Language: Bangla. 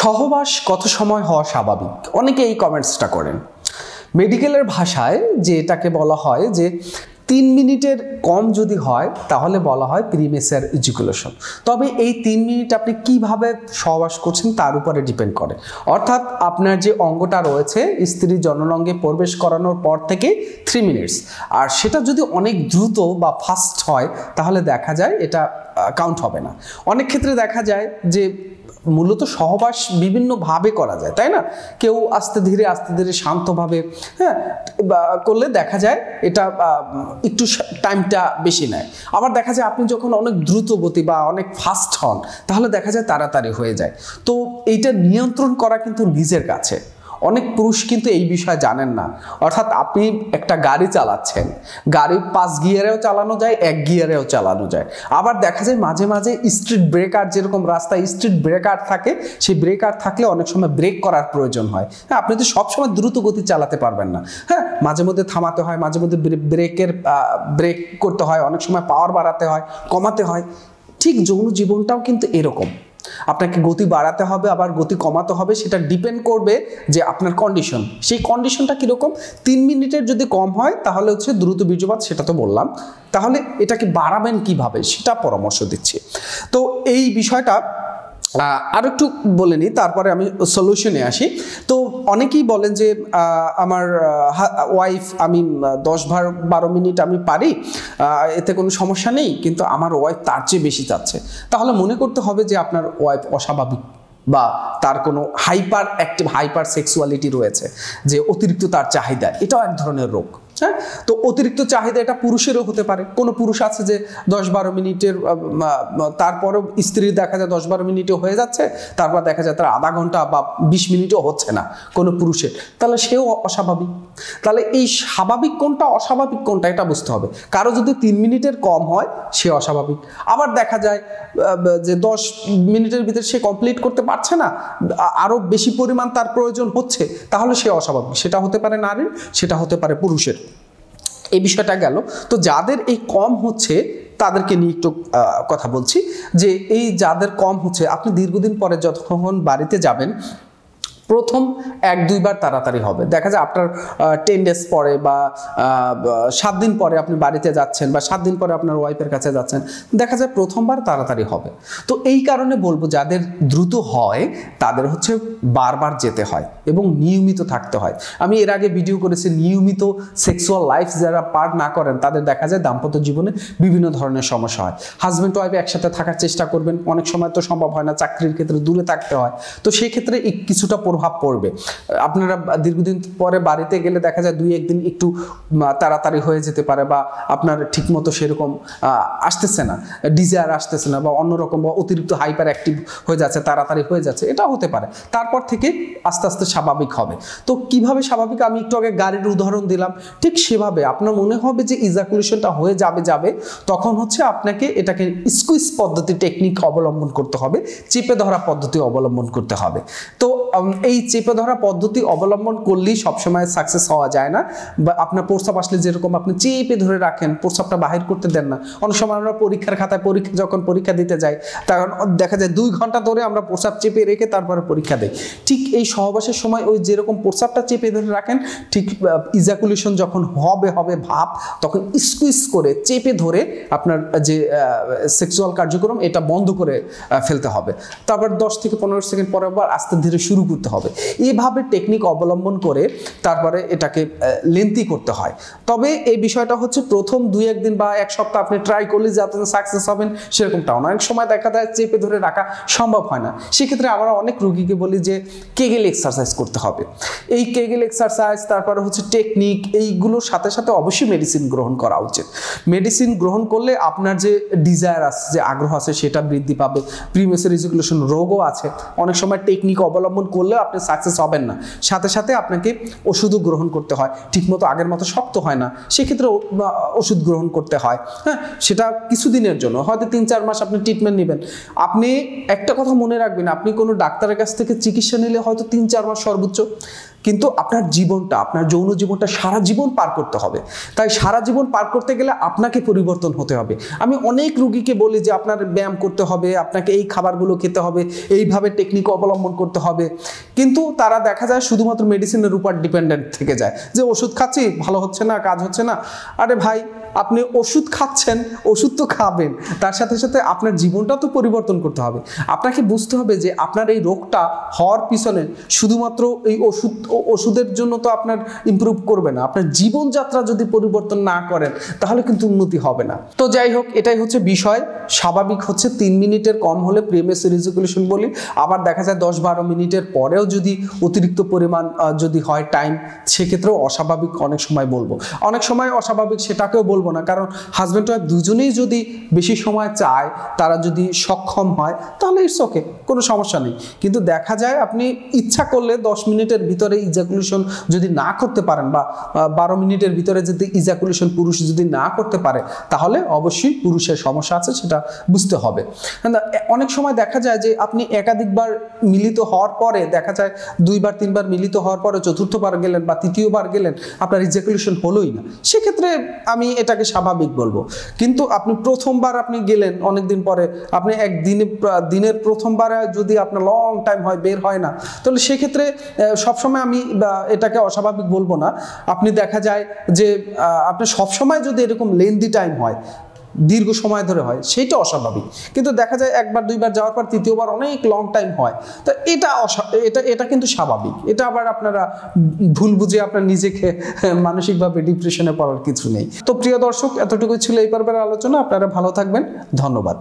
সহবাস কত সময় হওয়া স্বাভাবিক? অনেকে এই কমেন্টসটা করেন। মেডিকেলের ভাষায় যে এটাকে বলা হয় যে 3 মিনিটের কম যদি হয় তাহলে বলা হয় প্রিমেচার ইজাকুলেশন। তবে এই 3 মিনিট আপনি কিভাবে সহবাস করছেন তার উপরে ডিপেন্ড করে। অর্থাৎ আপনার যে অঙ্গটা রয়েছে স্ত্রীর জননাঙ্গে প্রবেশ করানোর পর থেকে 3 মিনিটস, আর সেটা যদি অনেক দ্রুত বা ফাস্ট হয় তাহলে দেখা যায় এটা কাউন্ট হবে না। অনেক ক্ষেত্রে দেখা যায় যে মূলত সহবাস বিভিন্নভাবে করা যায়, তাই না? কেউ আস্তে ধীরে শান্তভাবে করলে দেখা যায় এটা একটু টাইমটা বেশি নেয়। আবার দেখা যায় আপনি যখন অনেক দ্রুত গতি বা অনেক ফাস্ট হন তাহলে দেখা যায় তাড়াতাড়ি হয়ে যায়। তো এইটা নিয়ন্ত্রণ করা কিন্তু নিজের কাছে। অনেক পুরুষ কিন্তু এই বিষয়ে জানেন না। অর্থাৎ আপনি একটা গাড়ি চালাচ্ছেন, গাড়ি 5 গিয়ারেও চালানো যায়, 1 গিয়ারেও চালানো যায়। আবার দেখা যায় মাঝে মাঝে স্ট্রিট ব্রেকার, যেরকম রাস্তায় স্ট্রিট ব্রেকার থাকে, সেই ব্রেকার থাকলে অনেক সময় ব্রেক করার প্রয়োজন হয়। হ্যাঁ, আপনি তো সবসময় দ্রুত গতি চালাতে পারবেন না। হ্যাঁ, মাঝে মধ্যে থামাতে হয়, মাঝে মধ্যে ব্রেক করতে হয়, অনেক সময় পাওয়ার বাড়াতে হয়, কমাতে হয়। ঠিক যৌন জীবনটাও কিন্তু এরকম। আপনাকে গতি বাড়াতে হবে, আবার গতি কমাতে হবে। সেটা ডিপেন্ড করবে যে আপনার কন্ডিশন, সেই কন্ডিশনটা কীরকম। 3 মিনিটের যদি কম হয় তাহলে হচ্ছে দ্রুত বীর্যপাত, সেটা তো বললাম। তাহলে এটাকে বাড়াবেন কিভাবে সেটা পরামর্শ দিচ্ছি। তো এই বিষয়টা আর একটু বলে নিই, তারপরে আমি সলিউশনে আসি। তো অনেকেই বলেন যে আমার ওয়াইফ, আমি 10-12 মিনিট আমি পারি, এতে কোনো সমস্যা নেই, কিন্তু আমার ওয়াইফ তার চেয়ে বেশি চাচ্ছে। তাহলে মনে করতে হবে যে আপনার ওয়াইফ অস্বাভাবিক বা তার কোনো হাইপার সেক্সুয়ালিটি রয়েছে, যে অতিরিক্ত তার চাহিদা। এটাও এক ধরনের রোগ। হ্যাঁ, তো অতিরিক্ত চাহিদা এটা পুরুষেরও হতে পারে। কোনো পুরুষ আছে যে 10-12 মিনিটের, তারপরেও স্ত্রীর দেখা যায় 10-12 মিনিটও হয়ে যাচ্ছে, তারপর দেখা যায় তার আধা ঘন্টা বা 20 মিনিটও হচ্ছে না কোনো পুরুষের, তাহলে সেও অস্বাভাবিক। তাহলে এই স্বাভাবিক কোনটা অস্বাভাবিক কোনটা এটা বুঝতে হবে। কারো যদি 3 মিনিটের কম হয় সে অস্বাভাবিক। আবার দেখা যায় যে 10 মিনিটের ভিতরে সে কমপ্লিট করতে পারছে না, আরও বেশি পরিমাণ তার প্রয়োজন হচ্ছে, তাহলে সে অস্বাভাবিক। সেটা হতে পারে নারীর, সেটা হতে পারে পুরুষের। এই বিষয়টা গেল। তো যাদের এই কম হচ্ছে তাদেরকে নিয়ে একটু কথা বলছি, যে এই যাদের কম হচ্ছে, আপনি দীর্ঘদিন পরে যখন বাড়িতে যাবেন, প্রথম 1-2 বার তাড়াতাড়ি হবে। দেখা যায় আপনার 10 ডেজ পরে বা 7 দিন পরে আপনি বাড়িতে যাচ্ছেন, বা 7 দিন পরে আপনার ওয়াইফের কাছে যাচ্ছেন, দেখা যায় প্রথমবার তাড়াতাড়ি হবে। তো এই কারণে বলবো যাদের দ্রুত হয় তাদের হচ্ছে বারবার যেতে হয় এবং নিয়মিত থাকতে হয়। আমি এর আগে ভিডিও করেছি, নিয়মিত সেক্সুয়াল লাইফ যারা পার না করেন তাদের দেখা যায় দাম্পত্য জীবনে বিভিন্ন ধরনের সমস্যা হয়। হাজব্যান্ড ওয়াইফ একসাথে থাকার চেষ্টা করবেন, অনেক সময় তো সম্ভব হয় না, চাকরির ক্ষেত্রে দূরে থাকতে হয়। তো সেই ক্ষেত্রে কিছুটা প্রভাব পড়বে। আপনারা দীর্ঘদিন পরে বাড়িতে গেলে দেখা যায় 2-1 দিন একটু তাড়াতাড়ি হয়ে যেতে পারে, বা আপনার ঠিকমতো সেরকম আসতেছে না, ডিজায়ার আসতেছে না, বা অন্যরকম বা অতিরিক্ত হাইপার অ্যাক্টিভ হয়ে যাচ্ছে, তাড়াতাড়ি হয়ে যাচ্ছে, এটা হতে পারে। তারপর থেকে আস্তে আস্তে স্বাভাবিক হবে। তো কিভাবে স্বাভাবিক? আমি একটু আগে গাড়ির উদাহরণ দিলাম, ঠিক সেভাবে আপনার মনে হবে যে ইজাকুলেশনটা হয়ে যাবে, তখন হচ্ছে আপনাকে এটাকে স্কুইজ পদ্ধতি টেকনিক অবলম্বন করতে হবে, চেপে ধরা পদ্ধতি অবলম্বন করতে হবে। তো এই চেপে ধরা পদ্ধতি অবলম্বন করলেই সবসময় সাকসেস হওয়া যায় না। বা আপনার প্রস্রাব আসলে যেরকম আপনি চেপে ধরে রাখেন, প্রস্রাবটা বাহির করতে দেন না। অনেক সময় আমরা পরীক্ষার খাতায় যখন পরীক্ষা দিতে যাই, তখন দেখা যায় 2 ঘন্টা ধরে আমরা প্রস্রাব চেপে রেখে তারপরে পরীক্ষা দিই। ঠিক এই সহবাসের সময় ওই যেরকম প্রস্রাবটা চেপে ধরে রাখেন, ঠিক ইজাকুলেশন যখন হবে ভাব, তখন স্কুইজ করে চেপে ধরে আপনার যে সেক্সুয়াল কার্যক্রম এটা বন্ধ করে ফেলতে হবে। তারপর 10 থেকে 15 সেকেন্ড পরে আবার আস্তে ধীরে শুরু করতে হবে। এইভাবে টেকনিক অবলম্বন করে তারপরে এটাকে লেন্থি করতে হয়। তবে এই বিষয়টা হচ্ছে প্রথম 2-1 দিন বা 1 সপ্তাহ আপনি ট্রাই করলে যাতে সাকসেস হবেন সেরকমটাও না। অনেক সময় দেখা যায় চেপে ধরে রাখা সম্ভব হয় না। সেক্ষেত্রে আমরা অনেক রোগীকে বলি যে কেগেল এক্সারসাইজ করতে হবে। এই কেগেল এক্সারসাইজ, তারপরে হচ্ছে টেকনিক, এইগুলোর সাথে সাথে অবশ্যই মেডিসিন গ্রহণ করা উচিত। মেডিসিন গ্রহণ করলে আপনার যে ডিজায়ার আছে, যে আগ্রহ আছে, সেটা বৃদ্ধি পাবে। প্রিমেচার ইজাকুলেশন রোগও আছে, অনেক সময় টেকনিক অবলম্বন করলে আপনি সাকসেস হবেন না। সাথে সাথে আপনাকে ওষুধও গ্রহণ করতে হয়, ঠিকমতো আগের মতো শক্ত হয় না, সেক্ষেত্রে ওষুধ গ্রহণ করতে হয়। হ্যাঁ, সেটা কিছুদিনের জন্য, হয়তো 3-4 মাস আপনি ট্রিটমেন্ট নেবেন। আপনি একটা কথা মনে রাখবেন, আপনি কোনো ডাক্তারের কাছ থেকে চিকিৎসা নিলে হয়তো 3-4 মাস সর্বোচ্চ, কিন্তু আপনার জীবনটা, আপনার যৌন জীবনটা সারা জীবন পার করতে হবে। তাই সারা জীবন পার করতে গেলে আপনাকে পরিবর্তন হতে হবে। আমি অনেক রুগীকে বলি যে আপনার ব্যায়াম করতে হবে, আপনাকে এই খাবারগুলো খেতে হবে, এইভাবে টেকনিক অবলম্বন করতে হবে, কিন্তু তারা দেখা যায় শুধুমাত্র মেডিসিনের উপর ডিপেন্ডেন্ট থেকে যায়, যে ওষুধ খাচ্ছি ভালো হচ্ছে না, কাজ হচ্ছে না। আরে ভাই, আপনি ওষুধ খাচ্ছেন, ওষুধ তো খাবেন, তার সাথে সাথে আপনার জীবনটা তো পরিবর্তন করতে হবে। আপনাকে বুঝতে হবে যে আপনার এই রোগটা হওয়ার পিছনে শুধুমাত্র এই ওষুধের জন্য তো আপনার ইমপ্রুভ করবে না। আপনার জীবনযাত্রা যদি পরিবর্তন না করেন তাহলে কিন্তু উন্নতি হবে না। তো যাই হোক, এটাই হচ্ছে বিষয়। স্বাভাবিক হচ্ছে 3 মিনিটের কম হলে প্রিমেচুর ইজাকুলেশন বলি। আবার দেখা যায় 10-12 মিনিটের পরেও যদি অতিরিক্ত পরিমাণ যদি হয় টাইম, সেক্ষেত্রেও অস্বাভাবিক অনেক সময় বলবো। অনেক সময় অস্বাভাবিক সেটাকেও বলবো না, কারণ হাজব্যান্ড ওয়াইফ দুজনেই যদি বেশি সময় চায়, তারা যদি সক্ষম হয়, তাহলে ইটস ওকে, কোনো সমস্যা নেই। কিন্তু দেখা যায় আপনি ইচ্ছা করলে 10 মিনিটের ভিতরে ইজাকুলেশন যদি না করতে পারেন, বা 12 মিনিটের ভিতরে যদি ইজাকুলেশন পুরুষ যদি না করতে পারে, তাহলে অবশ্যই পুরুষের সমস্যা আছে, সেটা বুঝতে হবে। অনেক সময় দেখা যায় যে আপনি একাধিকবার মিলিত হওয়ার পরে, দেখা যায় 2-3বার মিলিত হওয়ার পরে চতুর্থবার গেলেন বা তৃতীয়বার গেলেন, আপনার ইজাকুলেশন হলোই না। সেক্ষেত্রে আমি এটাকে স্বাভাবিক বলবো। কিন্তু আপনি প্রথমবার আপনি গেলেন অনেকদিন পরে, আপনি দিনের প্রথমবারে যদি আপনার লং টাইম হয়, বের হয় না, তাহলে সেক্ষেত্রে সবসময় আমি এটাকে অস্বাভাবিক বলবো না। আপনি দেখা যায় যে আপনি সবসময় যদি এরকম লেন্দি টাইম হয়, দীর্ঘ সময় ধরে হয়, সেইটা অস্বাভাবিক। কিন্তু দেখা যায় 1-2বার যাওয়ার পর তৃতীয়বার অনেক লং টাইম হয়, তো এটা কিন্তু স্বাভাবিক। এটা আবার আপনারা ভুল বুঝে আপনার নিজেকে মানসিকভাবে ডিপ্রেশনে পড়ার কিছু নেই। তো প্রিয় দর্শক, এতটুকু ছিল এই পর্বের আলোচনা। আপনারা ভালো থাকবেন, ধন্যবাদ।